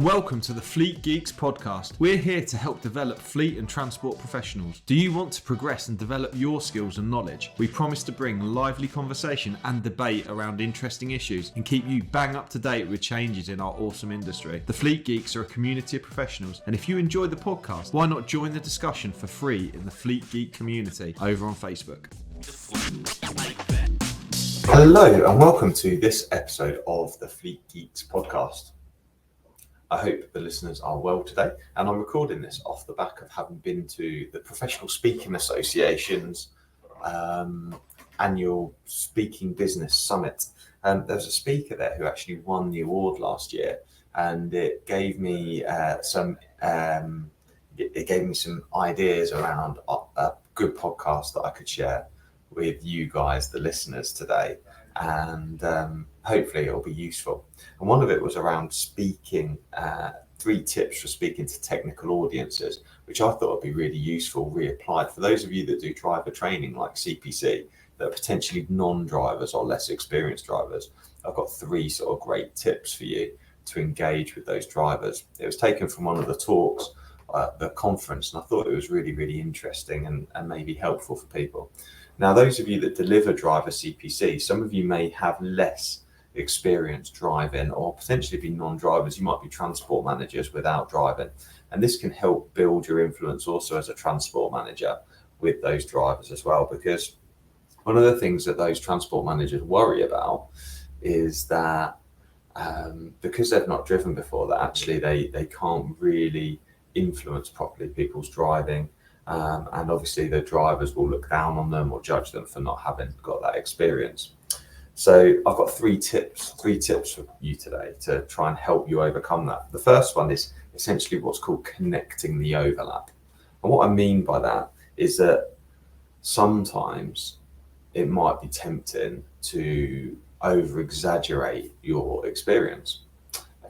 Welcome to the Fleet Geeks podcast. We're here to help develop fleet and transport professionals. Do you want to progress and develop your skills and knowledge? We promise to bring lively conversation and debate around interesting issues and keep you bang up to date with changes in our awesome industry. The Fleet Geeks are a community of professionals, and if you enjoy the podcast, why not join the discussion for free in the Fleet Geek community over on Facebook. Hello and welcome to this episode of the Fleet Geeks podcast. I hope the listeners are well today, and I'm recording this off the back of having been to the Professional Speaking Association's annual Speaking Business Summit. There was a speaker there who actually won the award last year, and it gave me some ideas around a good podcast that I could share with you guys, the listeners, today, and hopefully it'll be useful. And one of it was around speaking, 3 tips for speaking to technical audiences, which I thought would be really useful, reapplied for those of you that do driver training like CPC, that are potentially non-drivers or less experienced drivers. I've got 3 sort of great tips for you to engage with those drivers. It was taken from one of the talks at the conference, and I thought it was really, really interesting and maybe helpful for people. Now, those of you that deliver Driver CPC, some of you may have less experience driving or potentially be non-drivers. You might be transport managers without driving. And this can help build your influence also as a transport manager with those drivers as well. Because one of the things that those transport managers worry about is that because they've not driven before, that actually they can't really influence properly people's driving. And obviously the drivers will look down on them or judge them for not having got that experience. So I've got 3 tips for you today to try and help you overcome that. The first one is essentially what's called connecting the overlap. And what I mean by that is that sometimes it might be tempting to over exaggerate your experience.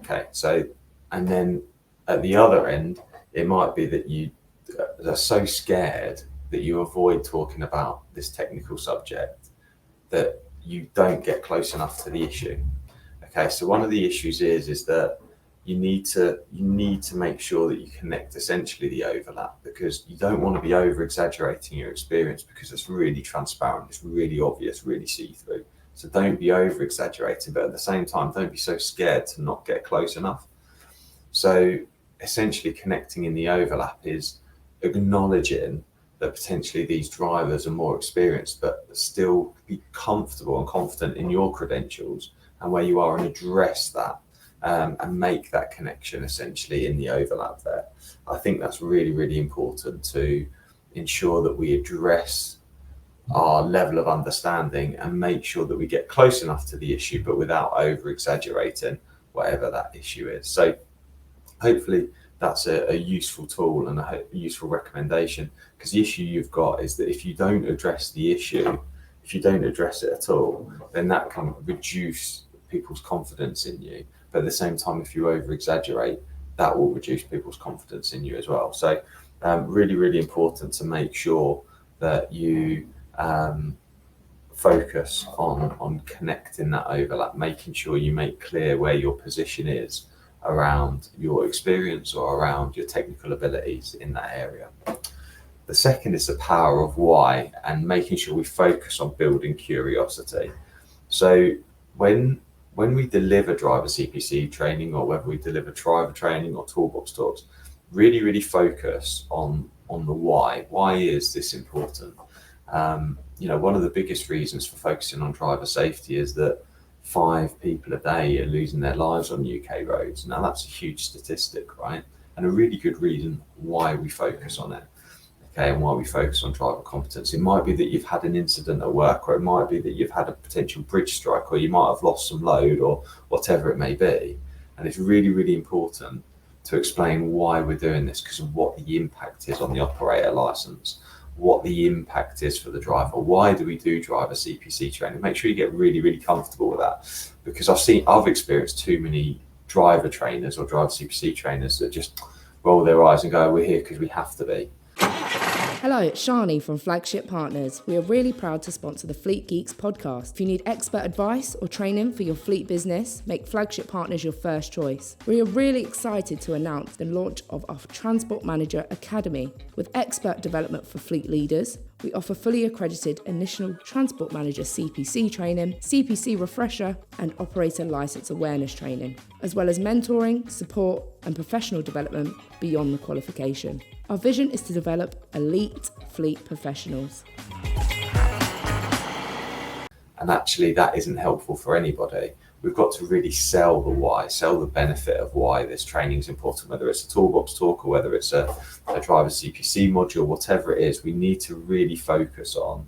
Okay, so, and then at the other end, it might be that you are so scared that you avoid talking about this technical subject that you don't get close enough to the issue. Okay, so one of the issues is that you need to make sure that you connect essentially the overlap, because you don't want to be over exaggerating your experience, because it's really transparent, it's really obvious, really see-through. So don't be over exaggerating, but at the same time, don't be so scared to not get close enough. So essentially connecting in the overlap is acknowledging that potentially these drivers are more experienced, but still be comfortable and confident in your credentials and where you are, and address that and make that connection essentially in the overlap there. I think that's really, really important to ensure that we address our level of understanding and make sure that we get close enough to the issue, but without over exaggerating whatever that issue is. So hopefully that's a useful tool and a useful recommendation, because the issue you've got is that if you don't address the issue, if you don't address it at all, then that can reduce people's confidence in you. But at the same time, if you over exaggerate, that will reduce people's confidence in you as well. So really, really important to make sure that you focus on connecting that overlap, making sure you make clear where your position is around your experience or around your technical abilities in that area. The second is the power of why, and making sure we focus on building curiosity. So when we deliver driver CPC training, or whether we deliver driver training or toolbox talks, really, really focus on the why. Why is this important? One of the biggest reasons for focusing on driver safety is that 5 people a day are losing their lives on UK roads. Now that's a huge statistic, right? And a really good reason why we focus on it. Okay, and why we focus on driver competence. It might be that you've had an incident at work, or it might be that you've had a potential bridge strike, or you might have lost some load, or whatever it may be. And it's really, really important to explain why we're doing this, because of what the impact is on the operator license, what the impact is for the driver. Why do we do driver CPC training? Make sure you get really, really comfortable with that, because I've experienced too many driver trainers or driver CPC trainers that just roll their eyes and go, we're here because we have to be. Hello, it's Shani from Flagship Partners. We are really proud to sponsor the Fleet Geeks podcast. If you need expert advice or training for your fleet business, make Flagship Partners your first choice. We are really excited to announce the launch of our Transport Manager Academy. With expert development for fleet leaders, we offer fully accredited initial Transport Manager CPC training, CPC refresher, and operator license awareness training, as well as mentoring, support, and professional development beyond the qualification. Our vision is to develop elite fleet professionals. And actually, that isn't helpful for anybody. We've got to really sell the why, sell the benefit of why this training is important, whether it's a toolbox talk or whether it's a driver CPC module, whatever it is. We need to really focus on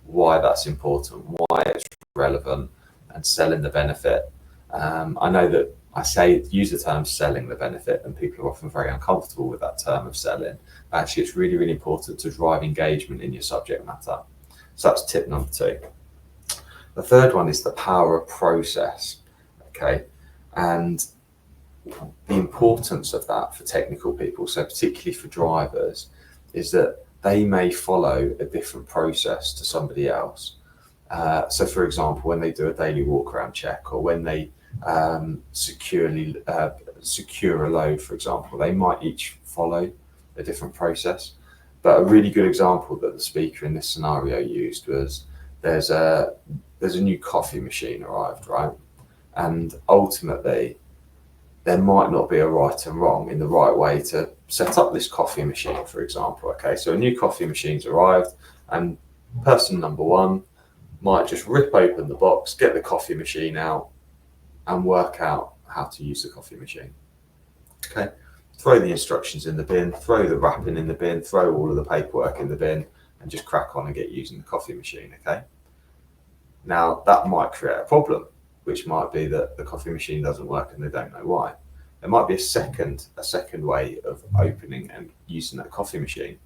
why that's important, why it's relevant, and selling the benefit. I know that use the term selling the benefit, and people are often very uncomfortable with that term of selling. Actually, it's really, really important to drive engagement in your subject matter. So that's tip number 2. The third one is the power of process. Okay. And the importance of that for technical people, so particularly for drivers, is that they may follow a different process to somebody else. So for example, when they do a daily walk around check, or when they secure a load, for example, they might each follow a different process. But a really good example that the speaker in this scenario used was there's a new coffee machine arrived, right? And ultimately, there might not be a right and wrong in the right way to set up this coffee machine, for example. Okay, so a new coffee machine's arrived, and person number 1 might just rip open the box, get the coffee machine out, and work out how to use the coffee machine. Okay, throw the instructions in the bin, throw the wrapping in the bin, throw all of the paperwork in the bin, and just crack on and get using the coffee machine. Okay, now that might create a problem, which might be that the coffee machine doesn't work and they don't know why. There might be a second way of opening and using that coffee machine.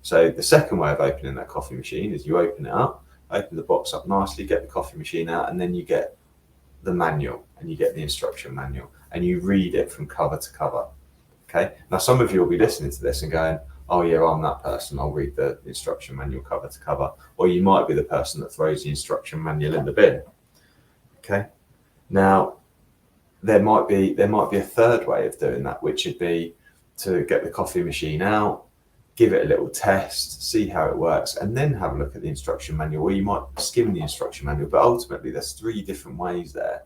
So the second way of opening that coffee machine is you open it up, open the box up nicely, get the coffee machine out, and then you get the manual and you get the instruction manual and you read it from cover to cover. Okay, now some of you will be listening to this and going, oh yeah, I'm that person, I'll read the instruction manual cover to cover. Or you might be the person that throws the instruction manual in the bin. Okay, now there might be a third way of doing that, which would be to get the coffee machine out, give it a little test, see how it works, and then have a look at the instruction manual. Or you might skim the instruction manual, but ultimately there's 3 different ways there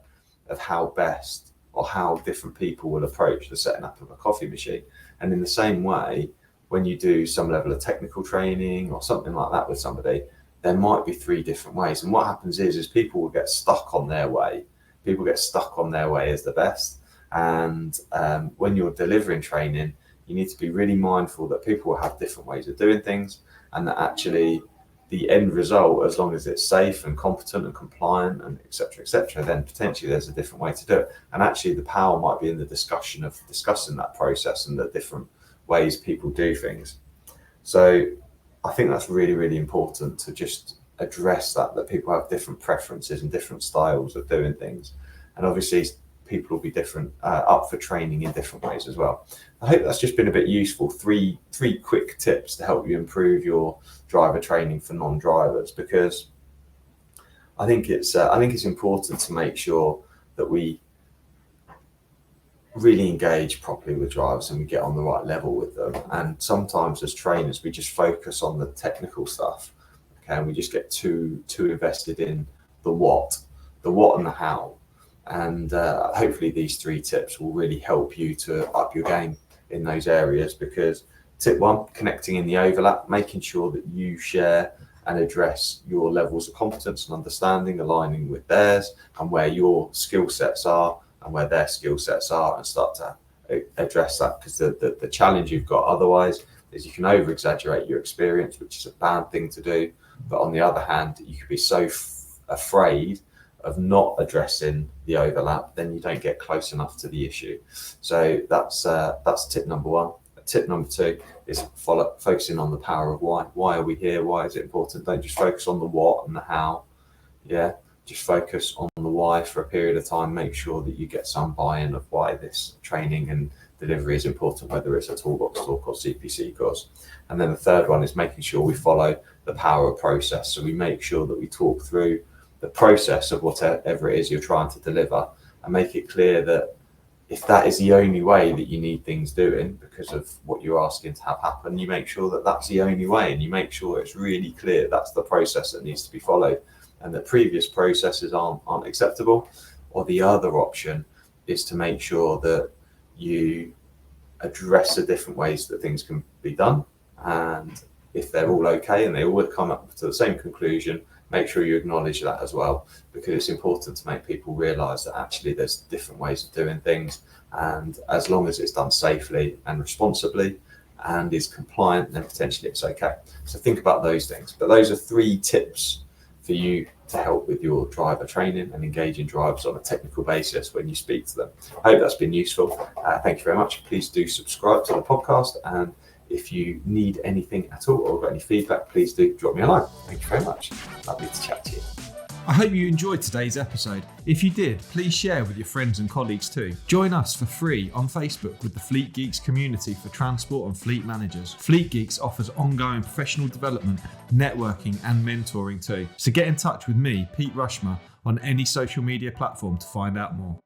of how best or how different people will approach the setting up of a coffee machine. And in the same way, when you do some level of technical training or something like that with somebody, there might be 3 different ways. And what happens is people will get stuck on their way. People get stuck on their way as the best. And when you're delivering training, you need to be really mindful that people will have different ways of doing things, and that actually the end result, as long as it's safe and competent and compliant and et cetera, then potentially there's a different way to do it. And actually the power might be in the discussion of discussing that process and the different ways people do things. So I think that's really, really important to just address that people have different preferences and different styles of doing things. And obviously people will be different, up for training in different ways as well. I hope that's just been a bit useful. Three quick tips to help you improve your driver training for non-drivers, because I think it's important to make sure that we really engage properly with drivers and we get on the right level with them. And sometimes as trainers, we just focus on the technical stuff, okay, and we just get too invested in the what and the how. And hopefully these 3 tips will really help you to up your game in those areas. Because tip 1, connecting in the overlap, making sure that you share and address your levels of competence and understanding, aligning with theirs, and where your skill sets are and where their skill sets are, and start to address that. Because the challenge you've got otherwise is you can over exaggerate your experience, which is a bad thing to do. But on the other hand, you could be so afraid of not addressing the overlap, then you don't get close enough to the issue. So that's tip number 1. Tip number 2 is focusing on the power of why. Why are we here? Why is it important? Don't just focus on the what and the how. Yeah, just focus on the why for a period of time. Make sure that you get some buy-in of why this training and delivery is important, whether it's a toolbox talk or CPC course. And then the third one is making sure we follow the power of process. So we make sure that we talk through the process of whatever it is you're trying to deliver, and make it clear that if that is the only way that you need things doing because of what you're asking to have happen, you make sure that that's the only way, and you make sure it's really clear that's the process that needs to be followed, and that previous processes aren't acceptable. Or the other option is to make sure that you address the different ways that things can be done, and if they're all okay and they all come up to the same conclusion, make sure you acknowledge that as well, because it's important to make people realise that actually there's different ways of doing things, and as long as it's done safely and responsibly and is compliant, then potentially it's okay. So think about those things. But those are 3 tips for you to help with your driver training and engaging drivers on a technical basis when you speak to them. I hope that's been useful. Thank you very much. Please do subscribe to the podcast, and if you need anything at all or got any feedback, please do drop me a line. Thank you very much. Lovely to chat to you. I hope you enjoyed today's episode. If you did, please share with your friends and colleagues too. Join us for free on Facebook with the Fleet Geeks community for transport and fleet managers. Fleet Geeks offers ongoing professional development, networking and mentoring too. So get in touch with me, Pete Rushmer, on any social media platform to find out more.